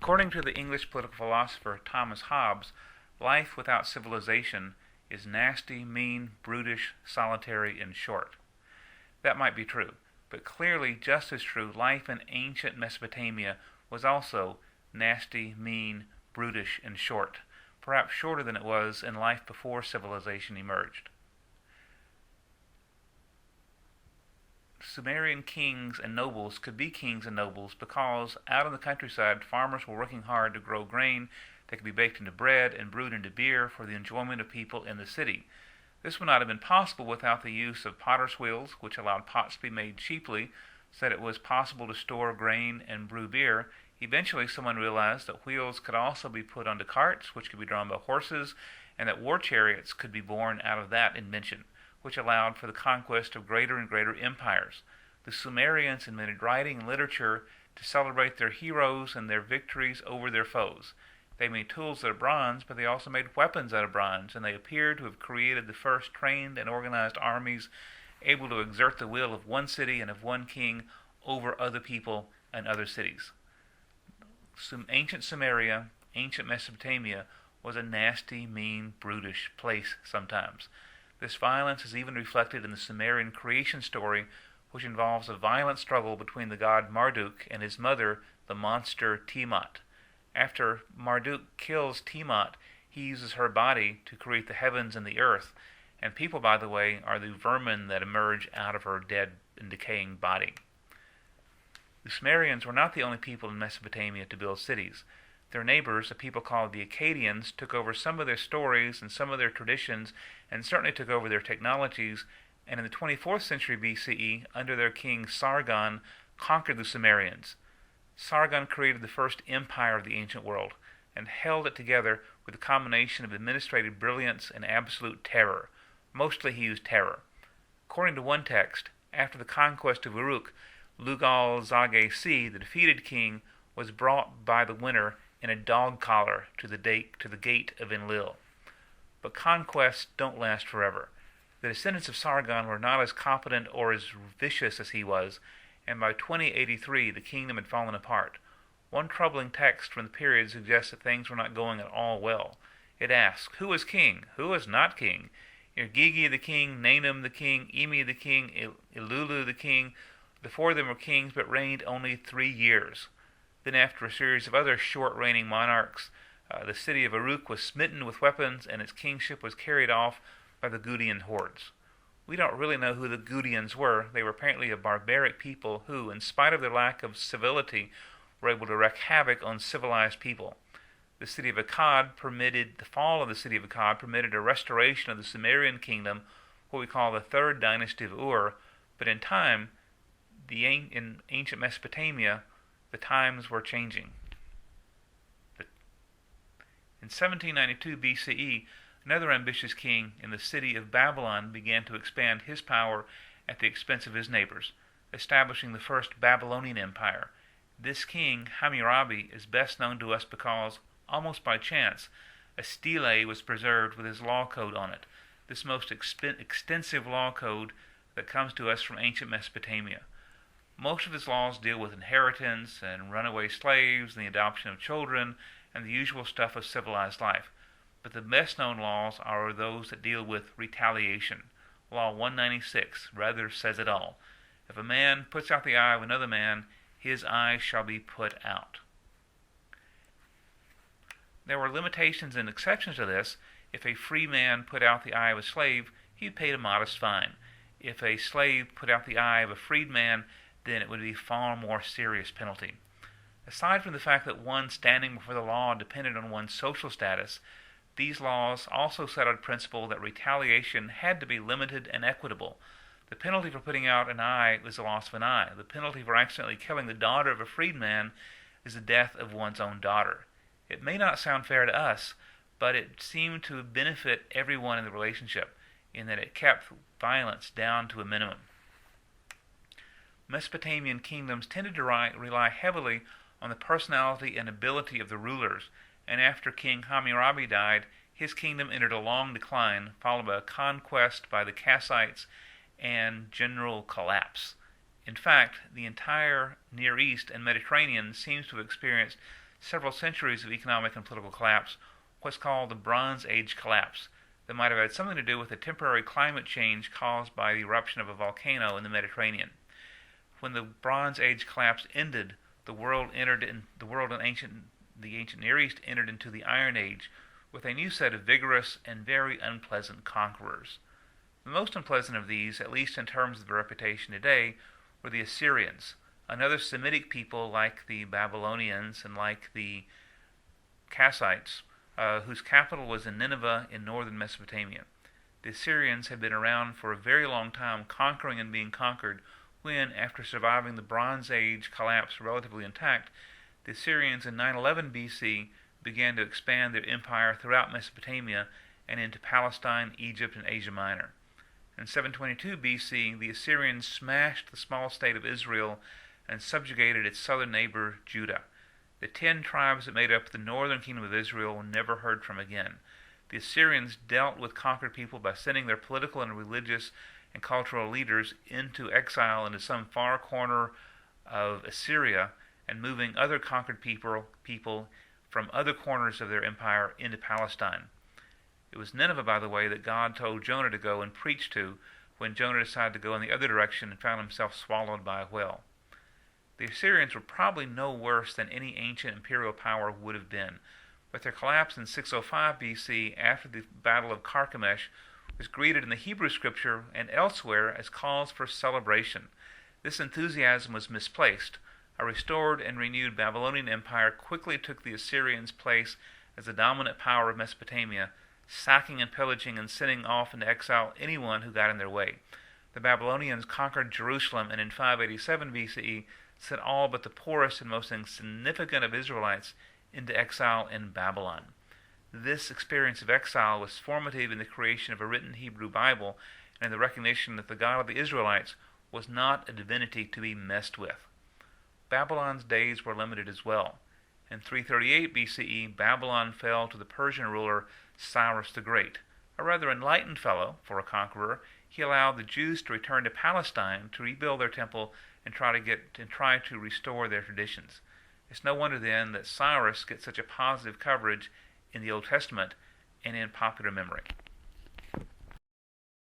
According to the English political philosopher Thomas Hobbes, life without civilization is nasty, mean, brutish, solitary, and short. That might be true, but clearly just as true, life in ancient Mesopotamia was also nasty, mean, brutish, and short, perhaps shorter than it was in life before civilization emerged. Sumerian kings and nobles could be kings and nobles because out in the countryside farmers were working hard to grow grain that could be baked into bread and brewed into beer for the enjoyment of people in the city. This would not have been possible without the use of potter's wheels, which allowed pots to be made cheaply so that it was possible to store grain and brew beer. Eventually someone realized that wheels could also be put onto carts, which could be drawn by horses, and that war chariots could be born out of that invention, which allowed for the conquest of greater and greater empires. The Sumerians invented writing and literature to celebrate their heroes and their victories over their foes. They made tools out of bronze, but they also made weapons out of bronze, and they appear to have created the first trained and organized armies able to exert the will of one city and of one king over other people and other cities. Ancient Sumeria, ancient Mesopotamia, was a nasty, mean, brutish place sometimes. This violence is even reflected in the Sumerian creation story, which involves a violent struggle between the god Marduk and his mother, the monster Tiamat. After Marduk kills Tiamat, he uses her body to create the heavens and the earth, and people, by the way, are the vermin that emerge out of her dead and decaying body. The Sumerians were not the only people in Mesopotamia to build cities. Their neighbors, a people called the Akkadians, took over some of their stories and some of their traditions, and certainly took over their technologies, and in the 24th century BCE, under their king Sargon, conquered the Sumerians. Sargon created the first empire of the ancient world, and held it together with a combination of administrative brilliance and absolute terror. Mostly he used terror. According to one text, after the conquest of Uruk, Lugal-Zag-AC, the defeated king, was brought by the winner in a dog collar to the gate of Enlil. But conquests don't last forever. The descendants of Sargon were not as competent or as vicious as he was, and by 2083 the kingdom had fallen apart. One troubling text from the period suggests that things were not going at all well. It asks, who is king? Who is not king? Irgigi the king, Nanum the king, Emi the king, Ilulu the king. The four of them were kings but reigned only 3 years. Then after a series of other short-reigning monarchs, the city of Uruk was smitten with weapons and its kingship was carried off by the Gudian hordes. We don't really know who the Gudians were. They were apparently a barbaric people who, in spite of their lack of civility, were able to wreak havoc on civilized people. The fall of the city of Akkad permitted a restoration of the Sumerian kingdom, what we call the third dynasty of Ur, but in time, in ancient Mesopotamia, the times were changing. In 1792 BCE, another ambitious king in the city of Babylon began to expand his power at the expense of his neighbors, establishing the first Babylonian Empire. This king, Hammurabi, is best known to us because, almost by chance, a stele was preserved with his law code on it, this most extensive law code that comes to us from ancient Mesopotamia. Most of his laws deal with inheritance and runaway slaves and the adoption of children and the usual stuff of civilized life. But the best-known laws are those that deal with retaliation. Law 196 rather says it all. If a man puts out the eye of another man, his eye shall be put out. There were limitations and exceptions to this. If a free man put out the eye of a slave, he paid a modest fine. If a slave put out the eye of a freed man, then it would be a far more serious penalty. Aside from the fact that one's standing before the law depended on one's social status, these laws also set out a principle that retaliation had to be limited and equitable. The penalty for putting out an eye is the loss of an eye. The penalty for accidentally killing the daughter of a freedman is the death of one's own daughter. It may not sound fair to us, but it seemed to benefit everyone in the relationship, in that it kept violence down to a minimum. Mesopotamian kingdoms tended to rely heavily on the personality and ability of the rulers, and after King Hammurabi died, his kingdom entered a long decline, followed by a conquest by the Kassites and general collapse. In fact, the entire Near East and Mediterranean seems to have experienced several centuries of economic and political collapse, what's called the Bronze Age collapse, that might have had something to do with a temporary climate change caused by the eruption of a volcano in the Mediterranean. When the Bronze Age collapse ended, the world and the ancient Near East entered into the Iron Age with a new set of vigorous and very unpleasant conquerors. The most unpleasant of these, at least in terms of their reputation today, were the Assyrians, another Semitic people like the Babylonians and like the Kassites, whose capital was in Nineveh in northern Mesopotamia. The Assyrians had been around for a very long time, conquering and being conquered, when, after surviving the Bronze Age collapse relatively intact, the Assyrians in 911 BC began to expand their empire throughout Mesopotamia and into Palestine, Egypt, and Asia Minor. In 722 BC, the Assyrians smashed the small state of Israel and subjugated its southern neighbor, Judah. The 10 tribes that made up the northern kingdom of Israel were never heard from again. The Assyrians dealt with conquered people by sending their political and religious and cultural leaders into exile into some far corner of Assyria and moving other conquered people from other corners of their empire into Palestine. It was Nineveh, by the way, that God told Jonah to go and preach to when Jonah decided to go in the other direction and found himself swallowed by a whale. The Assyrians were probably no worse than any ancient imperial power would have been, but their collapse in 605 BC after the Battle of Carchemish was greeted in the Hebrew Scripture and elsewhere as calls for celebration. This enthusiasm was misplaced. A restored and renewed Babylonian Empire quickly took the Assyrians' place as the dominant power of Mesopotamia, sacking and pillaging and sending off into exile anyone who got in their way. The Babylonians conquered Jerusalem and in 587 BCE sent all but the poorest and most insignificant of Israelites into exile in Babylon. This experience of exile was formative in the creation of a written Hebrew Bible and the recognition that the God of the Israelites was not a divinity to be messed with. Babylon's days were limited as well. In 338 BCE, Babylon fell to the Persian ruler Cyrus the Great. A rather enlightened fellow for a conqueror, he allowed the Jews to return to Palestine to rebuild their temple and try to restore their traditions. It's no wonder then that Cyrus gets such a positive coverage in the Old Testament and in popular memory.